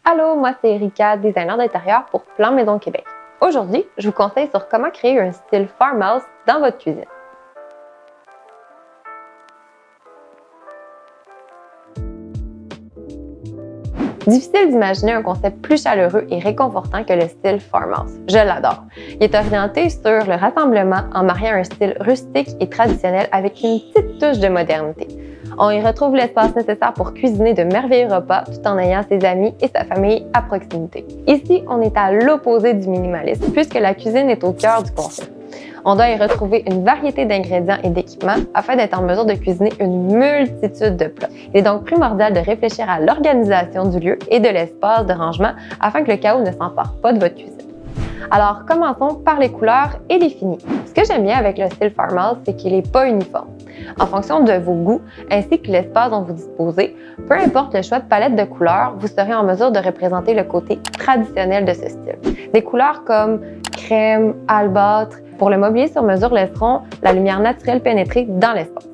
Allô, moi c'est Erika, designer d'intérieur pour Plan Maison Québec. Aujourd'hui, je vous conseille sur comment créer un style farmhouse dans votre cuisine. Difficile d'imaginer un concept plus chaleureux et réconfortant que le style farmhouse. Je l'adore. Il est orienté sur le rassemblement en mariant un style rustique et traditionnel avec une petite touche de modernité. On y retrouve l'espace nécessaire pour cuisiner de merveilleux repas tout en ayant ses amis et sa famille à proximité. Ici, on est à l'opposé du minimalisme puisque la cuisine est au cœur du concept. On doit y retrouver une variété d'ingrédients et d'équipements afin d'être en mesure de cuisiner une multitude de plats. Il est donc primordial de réfléchir à l'organisation du lieu et de l'espace de rangement afin que le chaos ne s'empare pas de votre cuisine. Alors, commençons par les couleurs et les finis. Ce que j'aime bien avec le style farmhouse, c'est qu'il n'est pas uniforme. En fonction de vos goûts ainsi que l'espace dont vous disposez, peu importe le choix de palette de couleurs, vous serez en mesure de représenter le côté traditionnel de ce style. Des couleurs comme crème, albâtre, pour le mobilier sur mesure laisseront la lumière naturelle pénétrer dans l'espace.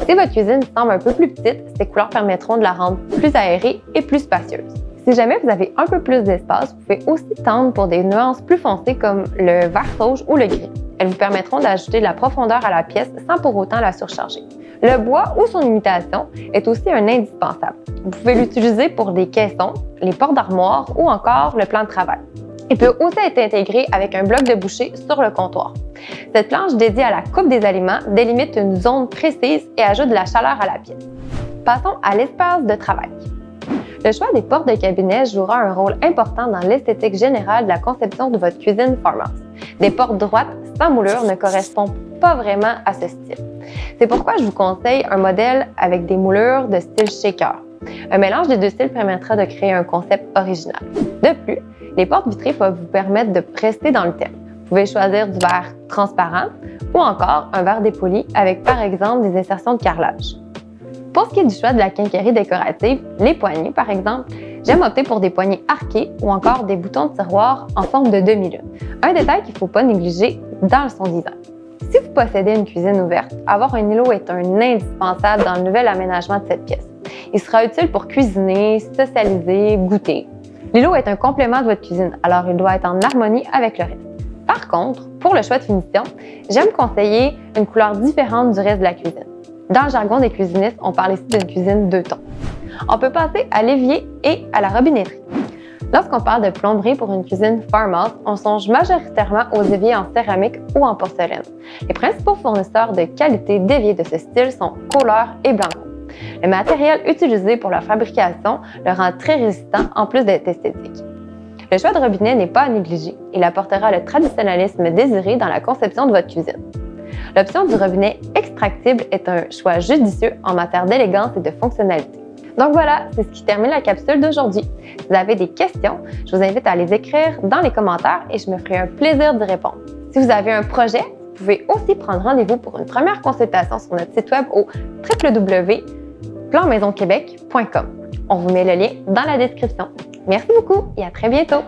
Si votre cuisine semble un peu plus petite, ces couleurs permettront de la rendre plus aérée et plus spacieuse. Si jamais vous avez un peu plus d'espace, vous pouvez aussi tendre pour des nuances plus foncées comme le vert sauge ou le gris. Elles vous permettront d'ajouter de la profondeur à la pièce sans pour autant la surcharger. Le bois ou son imitation est aussi un indispensable. Vous pouvez l'utiliser pour des caissons, les portes d'armoire ou encore le plan de travail. Il peut aussi être intégré avec un bloc de boucher sur le comptoir. Cette planche dédiée à la coupe des aliments délimite une zone précise et ajoute de la chaleur à la pièce. Passons à l'espace de travail. Le choix des portes de cabinet jouera un rôle important dans l'esthétique générale de la conception de votre cuisine farmhouse. Des portes droites sans moulure ne correspondent pas vraiment à ce style. C'est pourquoi je vous conseille un modèle avec des moulures de style shaker. Un mélange des deux styles permettra de créer un concept original. De plus, les portes vitrées peuvent vous permettre de rester dans le thème. Vous pouvez choisir du verre transparent ou encore un verre dépoli avec par exemple des insertions de carrelage. Pour ce qui est du choix de la quincaillerie décorative, les poignées par exemple, j'aime opter pour des poignées arquées ou encore des boutons de tiroir en forme de demi-lune. Un détail qu'il ne faut pas négliger dans son design. Si vous possédez une cuisine ouverte, avoir un îlot est un indispensable dans le nouvel aménagement de cette pièce. Il sera utile pour cuisiner, socialiser, goûter. L'îlot est un complément de votre cuisine, alors il doit être en harmonie avec le reste. Par contre, pour le choix de finition, j'aime conseiller une couleur différente du reste de la cuisine. Dans le jargon des cuisinistes, on parle ici d'une cuisine deux tons. On peut passer à l'évier et à la robinetterie. Lorsqu'on parle de plomberie pour une cuisine farmhouse, on songe majoritairement aux éviers en céramique ou en porcelaine. Les principaux fournisseurs de qualité d'éviers de ce style sont Kohler et Blanco. Le matériel utilisé pour leur fabrication le rend très résistant en plus d'être esthétique. Le choix de robinet n'est pas à négliger. Il apportera le traditionnalisme désiré dans la conception de votre cuisine. L'option du robinet extractible est un choix judicieux en matière d'élégance et de fonctionnalité. Donc voilà, c'est ce qui termine la capsule d'aujourd'hui. Si vous avez des questions, je vous invite à les écrire dans les commentaires et je me ferai un plaisir d'y répondre. Si vous avez un projet, vous pouvez aussi prendre rendez-vous pour une première consultation sur notre site web au www.planmaisonquebec.com. On vous met le lien dans la description. Merci beaucoup et à très bientôt!